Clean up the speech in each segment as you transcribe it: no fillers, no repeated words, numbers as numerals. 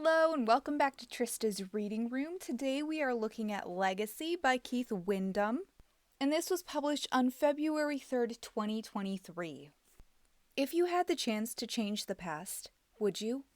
Hello and welcome back to Trista's Reading Room. Today we are looking at Legacy by Keith Windham, and this was published on February 3rd, 2023. If you had the chance to change the past, would you?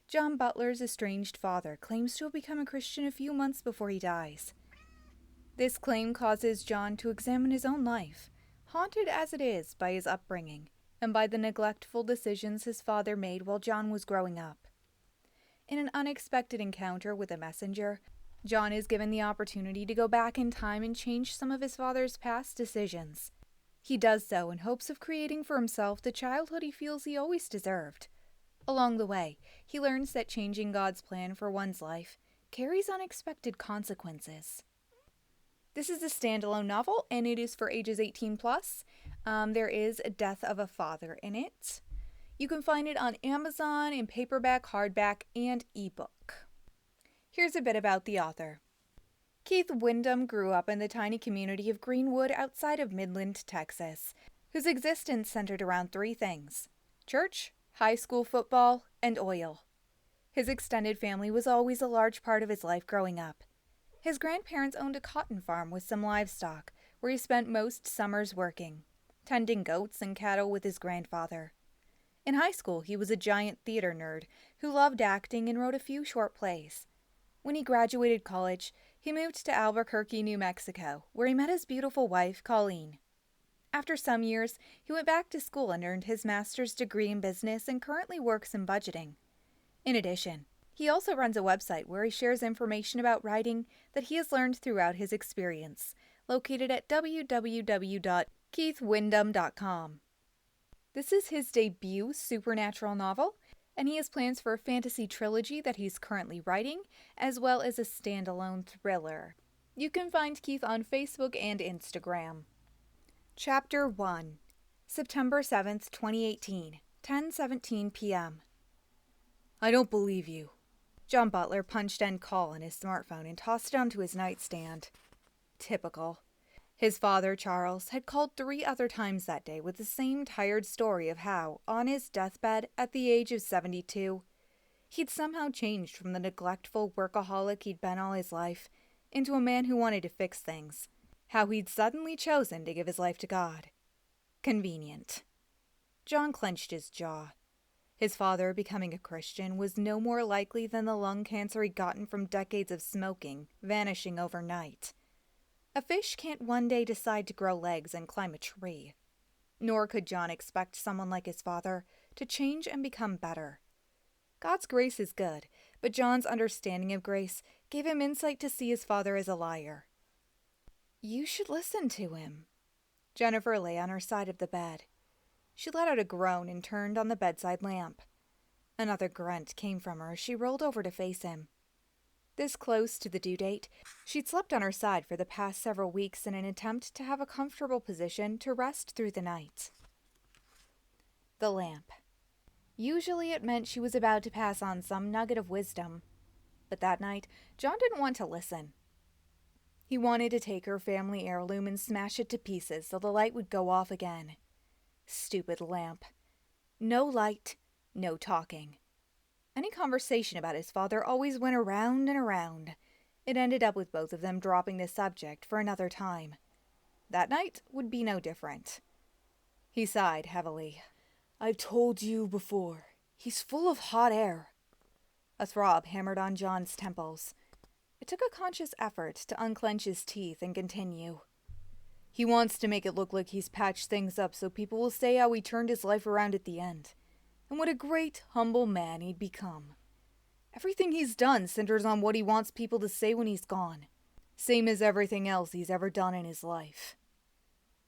John Butler's estranged father claims to have become a Christian a few months before he dies. This claim causes John to examine his own life, haunted as it is by his upbringing and by the neglectful decisions his father made while John was growing up. In an unexpected encounter with a messenger, John is given the opportunity to go back in time and change some of his father's past decisions. He does so in hopes of creating for himself the childhood he feels he always deserved. Along the way, he learns that changing God's plan for one's life carries unexpected consequences. This is a standalone novel, and it is for ages 18+. There is a death of a father in it. You can find it on Amazon in paperback, hardback, and ebook. Here's a bit about the author. Keith Windham grew up in the tiny community of Greenwood outside of Midland, Texas, whose existence centered around three things: church, high school football, and oil. His extended family was always a large part of his life growing up. His grandparents owned a cotton farm with some livestock, where he spent most summers working, tending goats and cattle with his grandfather. In high school, he was a giant theater nerd who loved acting and wrote a few short plays. When he graduated college, he moved to Albuquerque, New Mexico, where he met his beautiful wife, Colleen. After some years, he went back to school and earned his master's degree in business and currently works in budgeting. In addition, he also runs a website where he shares information about writing that he has learned throughout his experience, located at www.keithwindham.com. This is his debut supernatural novel, and he has plans for a fantasy trilogy that he's currently writing, as well as a standalone thriller. You can find Keith on Facebook and Instagram. Chapter 1, September 7th, 2018, 10:17 p.m. I don't believe you. John Butler punched end call on his smartphone and tossed it onto his nightstand. Typical. His father, Charles, had called 3 other times that day with the same tired story of how, on his deathbed at the age of 72, he'd somehow changed from the neglectful workaholic he'd been all his life into a man who wanted to fix things. How he'd suddenly chosen to give his life to God. Convenient. John clenched his jaw. His father becoming a Christian was no more likely than the lung cancer he'd gotten from decades of smoking vanishing overnight. A fish can't one day decide to grow legs and climb a tree. Nor could John expect someone like his father to change and become better. God's grace is good, but John's understanding of grace gave him insight to see his father as a liar. You should listen to him. Jennifer lay on her side of the bed. She let out a groan and turned on the bedside lamp. Another grunt came from her as she rolled over to face him. This close to the due date, she'd slept on her side for the past several weeks in an attempt to have a comfortable position to rest through the night. The lamp. Usually it meant she was about to pass on some nugget of wisdom. But that night, John didn't want to listen. He wanted to take her family heirloom and smash it to pieces so the light would go off again. Stupid lamp. No light, no talking. Any conversation about his father always went around and around. It ended up with both of them dropping the subject for another time. That night would be no different. He sighed heavily. I've told you before, he's full of hot air. A throb hammered on John's temples. It took a conscious effort to unclench his teeth and continue. He wants to make it look like he's patched things up so people will say how he turned his life around at the end. And what a great, humble man he'd become. Everything he's done centers on what he wants people to say when he's gone. Same as everything else he's ever done in his life.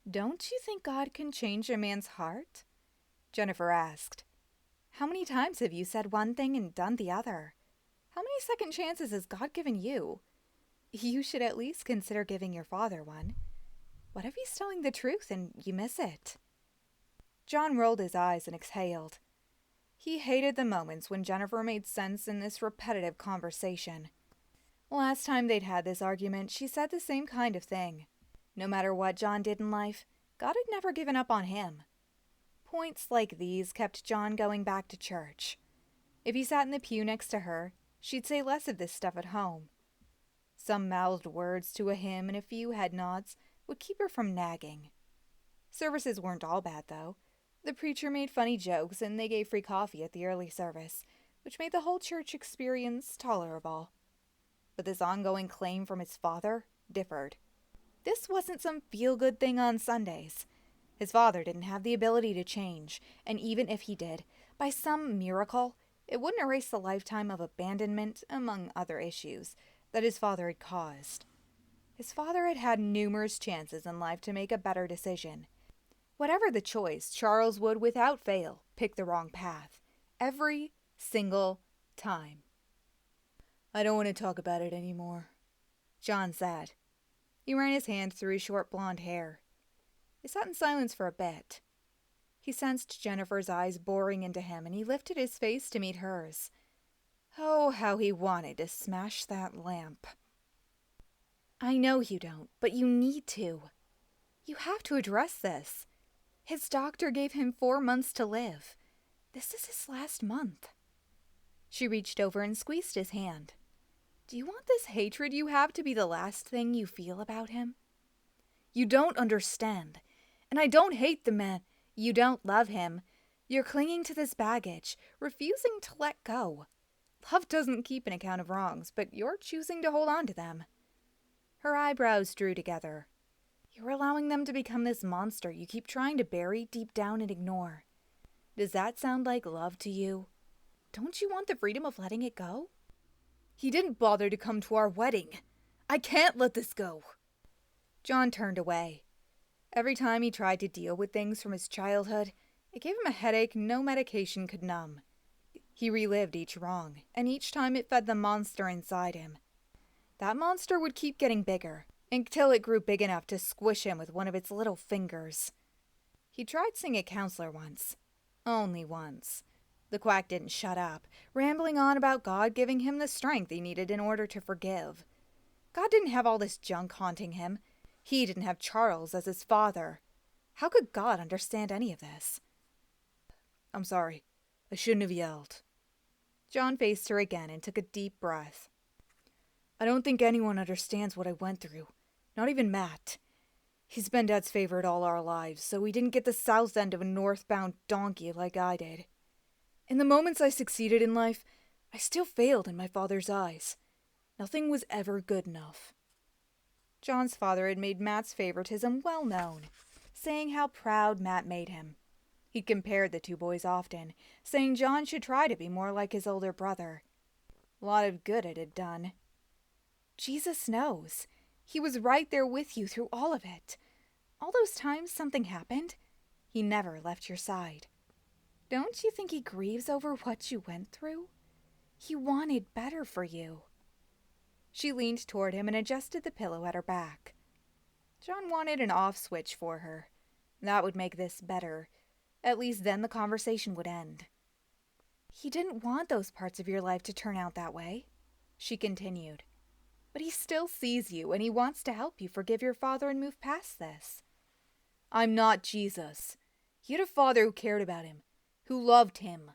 Don't you think God can change a man's heart? Jennifer asked. How many times have you said one thing and done the other? How many second chances has God given you? You should at least consider giving your father one. What if he's telling the truth and you miss it? John rolled his eyes and exhaled. He hated the moments when Jennifer made sense in this repetitive conversation. Last time they'd had this argument, she said the same kind of thing. No matter what John did in life, God had never given up on him. Points like these kept John going back to church. If he sat in the pew next to her, she'd say less of this stuff at home. Some mouthed words to a hymn and a few head nods would keep her from nagging. Services weren't all bad, though. The preacher made funny jokes and they gave free coffee at the early service, which made the whole church experience tolerable. But this ongoing claim from his father differed. This wasn't some feel-good thing on Sundays. His father didn't have the ability to change, and even if he did, by some miracle, it wouldn't erase the lifetime of abandonment, among other issues, that his father had caused. His father had had numerous chances in life to make a better decision. Whatever the choice, Charles would, without fail, pick the wrong path. Every single time. "I don't want to talk about it anymore," John said. He ran his hand through his short blonde hair. They sat in silence for a bit. He sensed Jennifer's eyes boring into him, and he lifted his face to meet hers. Oh, how he wanted to smash that lamp. "I know you don't, but you need to. You have to address this. His doctor gave him 4 months to live. This is his last month." She reached over and squeezed his hand. "Do you want this hatred you have to be the last thing you feel about him? You don't understand. And I don't hate the man. You don't love him. You're clinging to this baggage, refusing to let go. Love doesn't keep an account of wrongs, but you're choosing to hold on to them." Her eyebrows drew together. "You're allowing them to become this monster you keep trying to bury deep down and ignore. Does that sound like love to you? Don't you want the freedom of letting it go?" "He didn't bother to come to our wedding. I can't let this go." John turned away. Every time he tried to deal with things from his childhood, it gave him a headache no medication could numb. He relived each wrong, and each time it fed the monster inside him. That monster would keep getting bigger, until it grew big enough to squish him with one of its little fingers. He tried seeing a counselor once. Only once. The quack didn't shut up, rambling on about God giving him the strength he needed in order to forgive. God didn't have all this junk haunting him. He didn't have Charles as his father. How could God understand any of this? "I'm sorry. I shouldn't have yelled." John faced her again and took a deep breath. "I don't think anyone understands what I went through. Not even Matt. He's been Dad's favorite all our lives, so he didn't get the south end of a northbound donkey like I did. In the moments I succeeded in life, I still failed in my father's eyes. Nothing was ever good enough." John's father had made Matt's favoritism well known, saying how proud Matt made him. He'd compared the two boys often, saying John should try to be more like his older brother. A lot of good it had done. Jesus knows. He was right there with you through all of it. All those times something happened, he never left your side. Don't you think he grieves over what you went through? He wanted better for you." She leaned toward him and adjusted the pillow at her back. John wanted an off switch for her. That would make this better. At least then the conversation would end. "He didn't want those parts of your life to turn out that way," she continued. "But he still sees you, and he wants to help you forgive your father and move past this." "I'm not Jesus. He had a father who cared about him, who loved him.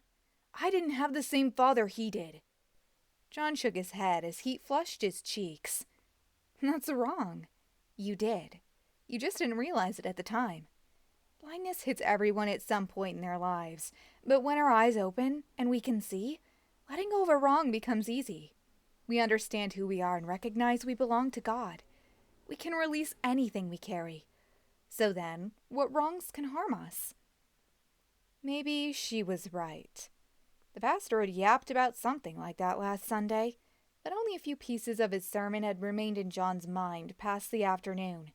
I didn't have the same father he did." John shook his head as heat flushed his cheeks. "That's wrong. You did. You just didn't realize it at the time. Blindness hits everyone at some point in their lives, but when our eyes open and we can see, letting go of a wrong becomes easy. We understand who we are and recognize we belong to God. We can release anything we carry. So then, what wrongs can harm us?" Maybe she was right. The pastor had yapped about something like that last Sunday, but only a few pieces of his sermon had remained in John's mind past the afternoon.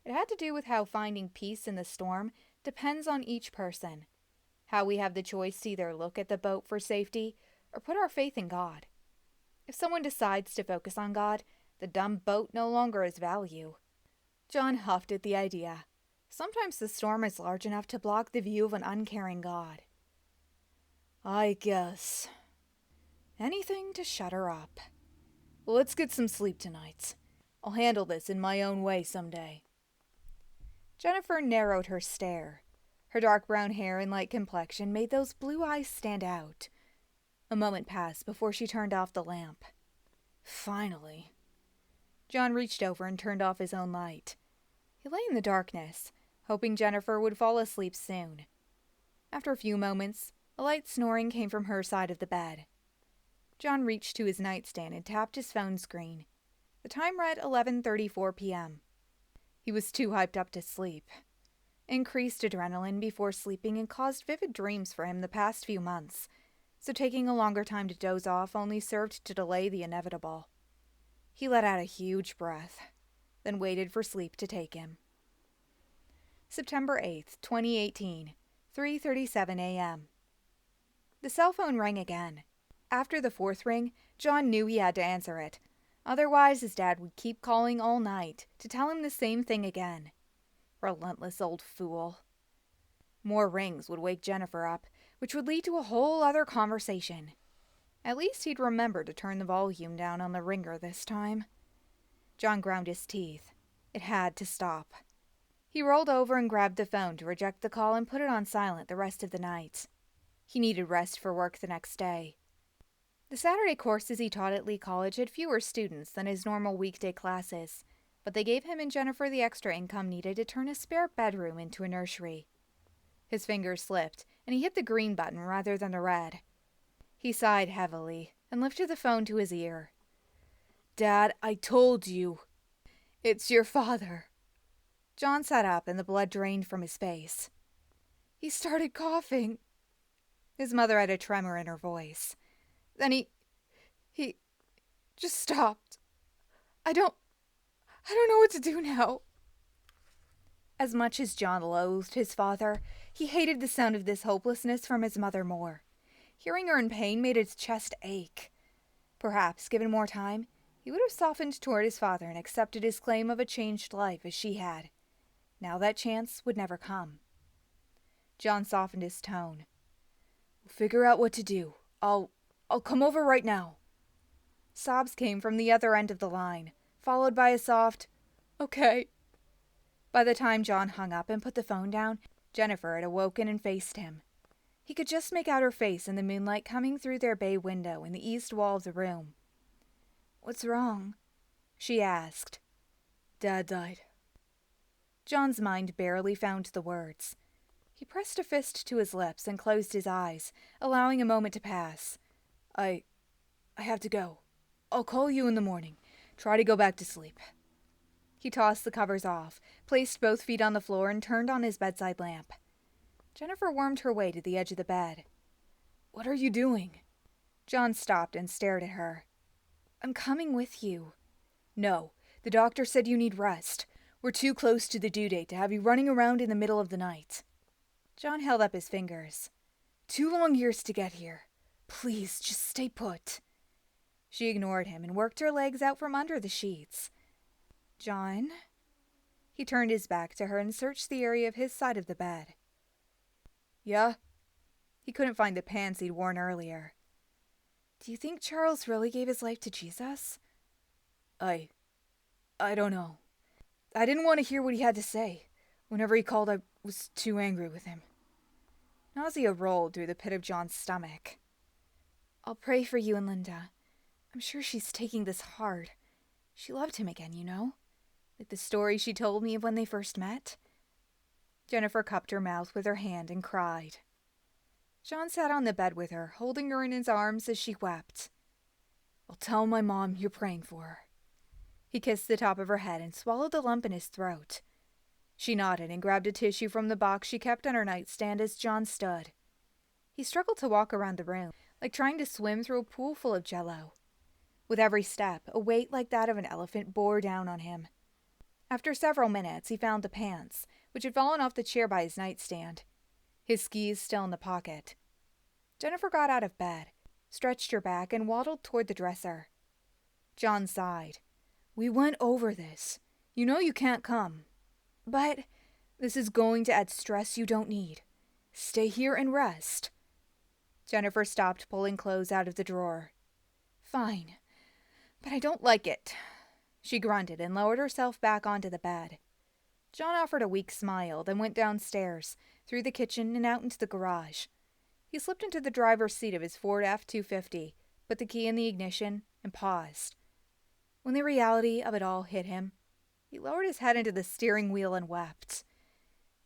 It had to do with how finding peace in the storm depends on each person, how we have the choice to either look at the boat for safety or put our faith in God. If someone decides to focus on God, the dumb boat no longer has value. John huffed at the idea. Sometimes the storm is large enough to block the view of an uncaring God. "I guess. Anything to shut her up. Well, let's get some sleep tonight. I'll handle this in my own way someday." Jennifer narrowed her stare. Her dark brown hair and light complexion made those blue eyes stand out. A moment passed before she turned off the lamp. Finally. John reached over and turned off his own light. He lay in the darkness, hoping Jennifer would fall asleep soon. After a few moments, a light snoring came from her side of the bed. John reached to his nightstand and tapped his phone screen. The time read 11:34 p.m. He was too hyped up to sleep. Increased adrenaline before sleeping and caused vivid dreams for him the past few months, so taking a longer time to doze off only served to delay the inevitable. He let out a huge breath, then waited for sleep to take him. September 8th, 2018, 3:37 a.m. The cell phone rang again. After the fourth ring, John knew he had to answer it. Otherwise, his dad would keep calling all night to tell him the same thing again. Relentless old fool. More rings would wake Jennifer up, which would lead to a whole other conversation. At least he'd remember to turn the volume down on the ringer this time. John ground his teeth. It had to stop. He rolled over and grabbed the phone to reject the call and put it on silent the rest of the night. He needed rest for work the next day. The Saturday courses he taught at Lee College had fewer students than his normal weekday classes, but they gave him and Jennifer the extra income needed to turn a spare bedroom into a nursery. His fingers slipped, and he hit the green button rather than the red. He sighed heavily and lifted the phone to his ear. "Dad, I told you. It's your father." John sat up and the blood drained from his face. "He started coughing." His mother had a tremor in her voice. "Then he just stopped. I don't know what to do now." As much as John loathed his father, he hated the sound of this hopelessness from his mother more. Hearing her in pain made his chest ache. Perhaps, given more time, he would have softened toward his father and accepted his claim of a changed life as she had. Now that chance would never come. John softened his tone. "We'll figure out what to do. I'll come over right now." Sobs came from the other end of the line, followed by a soft, "Okay." By the time John hung up and put the phone down, Jennifer had awoken and faced him. He could just make out her face in the moonlight coming through their bay window in the east wall of the room. "What's wrong?" she asked. "Dad died." John's mind barely found the words. He pressed a fist to his lips and closed his eyes, allowing a moment to pass. I have to go. I'll call you in the morning. Try to go back to sleep." He tossed the covers off, placed both feet on the floor, and turned on his bedside lamp. Jennifer wormed her way to the edge of the bed. "What are you doing?" John stopped and stared at her. "I'm coming with you." "No, the doctor said you need rest. We're too close to the due date to have you running around in the middle of the night." John held up his fingers. 2 long years to get here. Please, just stay put." She ignored him and worked her legs out from under the sheets. "John?" He turned his back to her and searched the area of his side of the bed. "Yeah?" He couldn't find the pants he'd worn earlier. "Do you think Charles really gave his life to Jesus?" I don't know. I didn't want to hear what he had to say. Whenever he called, I was too angry with him." Nausea rolled through the pit of John's stomach. "I'll pray for you and Linda. I'm sure she's taking this hard. She loved him again, you know? Like the story she told me of when they first met." Jennifer cupped her mouth with her hand and cried. John sat on the bed with her, holding her in his arms as she wept. "I'll tell my mom you're praying for her." He kissed the top of her head and swallowed the lump in his throat. She nodded and grabbed a tissue from the box she kept on her nightstand as John stood. He struggled to walk around the room, like trying to swim through a pool full of jello. With every step, a weight like that of an elephant bore down on him. After several minutes, he found the pants, which had fallen off the chair by his nightstand. His skis still in the pocket. Jennifer got out of bed, stretched her back, and waddled toward the dresser. John sighed. "We went over this. You know you can't come. But this is going to add stress you don't need. Stay here and rest." Jennifer stopped pulling clothes out of the drawer. "Fine, but I don't like it." She grunted and lowered herself back onto the bed. John offered a weak smile, then went downstairs, through the kitchen and out into the garage. He slipped into the driver's seat of his Ford F-250, put the key in the ignition, and paused. When the reality of it all hit him, he lowered his head into the steering wheel and wept.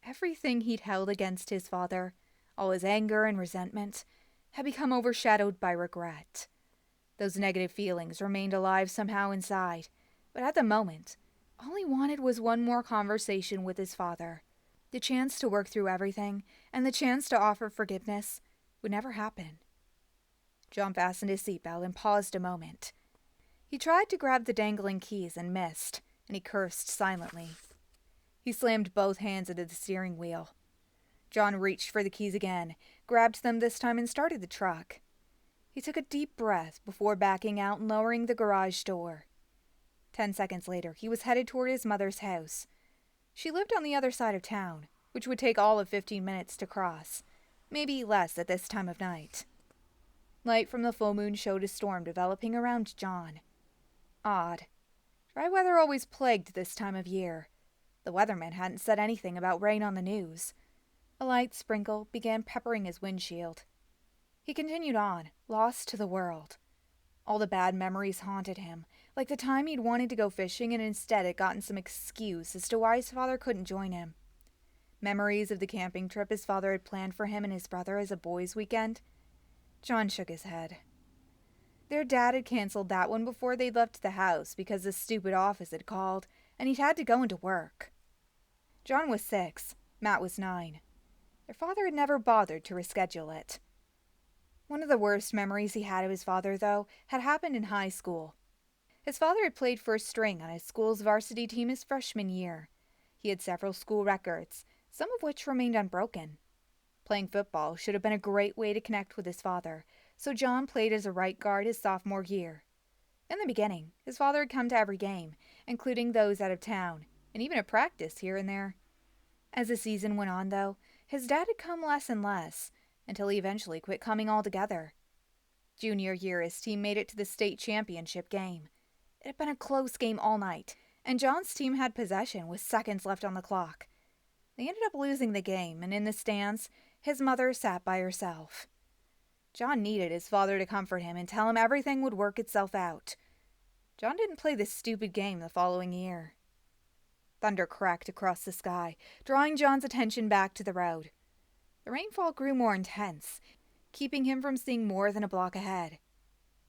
Everything he'd held against his father, all his anger and resentment, had become overshadowed by regret. Those negative feelings remained alive somehow inside, but at the moment, all he wanted was one more conversation with his father. The chance to work through everything, and the chance to offer forgiveness, would never happen. John fastened his seatbelt and paused a moment. He tried to grab the dangling keys and missed, and he cursed silently. He slammed both hands into the steering wheel. John reached for the keys again, grabbed them this time, and started the truck. He took a deep breath before backing out and lowering the garage door. 10 seconds later, he was headed toward his mother's house. She lived on the other side of town, which would take all of 15 minutes to cross, maybe less at this time of night. Light from the full moon showed a storm developing around John. Odd. Dry weather always plagued this time of year. The weatherman hadn't said anything about rain on the news. A light sprinkle began peppering his windshield. He continued on, lost to the world. All the bad memories haunted him, like the time he'd wanted to go fishing and instead had gotten some excuse as to why his father couldn't join him. Memories of the camping trip his father had planned for him and his brother as a boys' weekend. John shook his head. Their dad had canceled that one before they'd left the house because the stupid office had called, and he'd had to go into work. John was 6, Matt was 9. Their father had never bothered to reschedule it. One of the worst memories he had of his father, though, had happened in high school. His father had played first string on his school's varsity team his freshman year. He had several school records, some of which remained unbroken. Playing football should have been a great way to connect with his father, so John played as a right guard his sophomore year. In the beginning, his father had come to every game, including those out of town, and even at practice here and there. As the season went on, though, his dad had come less and less, until he eventually quit coming altogether. Junior year, his team made it to the state championship game. It had been a close game all night, and John's team had possession with seconds left on the clock. They ended up losing the game, and in the stands, his mother sat by herself. John needed his father to comfort him and tell him everything would work itself out. John didn't play this stupid game the following year. Thunder cracked across the sky, drawing John's attention back to the road. The rainfall grew more intense, keeping him from seeing more than a block ahead.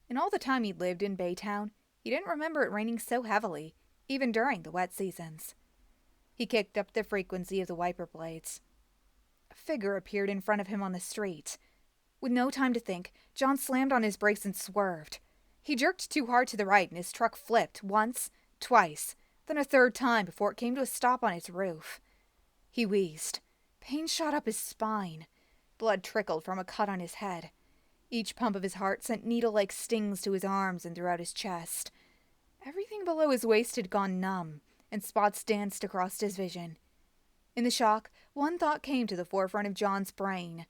In all the time he'd lived in Baytown, he didn't remember it raining so heavily, even during the wet seasons. He kicked up the frequency of the wiper blades. A figure appeared in front of him on the street. With no time to think, John slammed on his brakes and swerved. He jerked too hard to the right and his truck flipped once, twice, then a third time before it came to a stop on its roof. He wheezed. Pain shot up his spine. Blood trickled from a cut on his head. Each pump of his heart sent needle-like stings to his arms and throughout his chest. Everything below his waist had gone numb, and spots danced across his vision. In the shock, one thought came to the forefront of John's brain.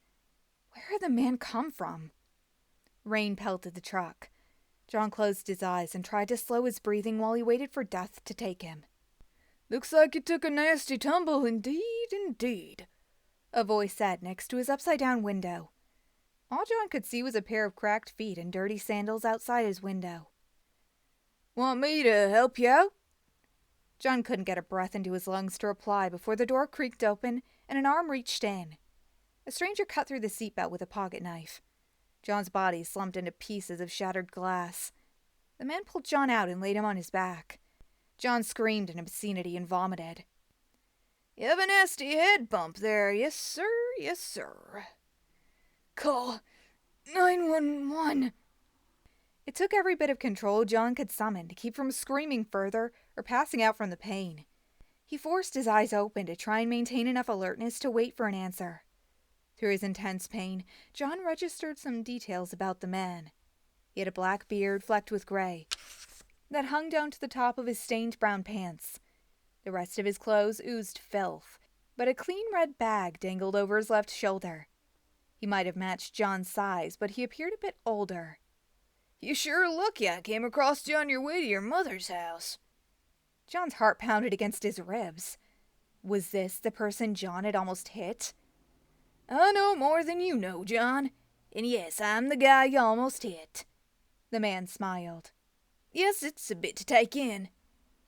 Where had the man come from? Rain pelted the truck. John closed his eyes and tried to slow his breathing while he waited for death to take him. "Looks like you took a nasty tumble, indeed, indeed," a voice said next to his upside-down window. All John could see was a pair of cracked feet and dirty sandals outside his window. "Want me to help you out?" John couldn't get a breath into his lungs to reply before the door creaked open and an arm reached in. A stranger cut through the seatbelt with a pocket knife. John's body slumped into pieces of shattered glass. The man pulled John out and laid him on his back. John screamed an obscenity and vomited. "You have a nasty head bump there, yes sir, yes sir. Call 911. It took every bit of control John could summon to keep from screaming further or passing out from the pain. He forced his eyes open to try and maintain enough alertness to wait for an answer. Through his intense pain, John registered some details about the man. He had a black beard flecked with gray that hung down to the top of his stained brown pants. The rest of his clothes oozed filth, but a clean red bag dangled over his left shoulder. He might have matched John's size, but he appeared a bit older. "You sure lucky I came across you on your way to your mother's house." John's heart pounded against his ribs. Was this the person John had almost hit? "I know more than you know, John. And yes, I'm the guy you almost hit. The man smiled. Yes, it's a bit to take in.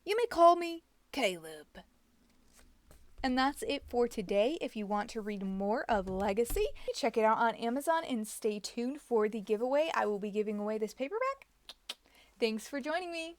You may call me Caleb. And that's it for today. If you want to read more of Legacy, check it out on Amazon and stay tuned for the giveaway. I will be giving away this paperback. Thanks for joining me.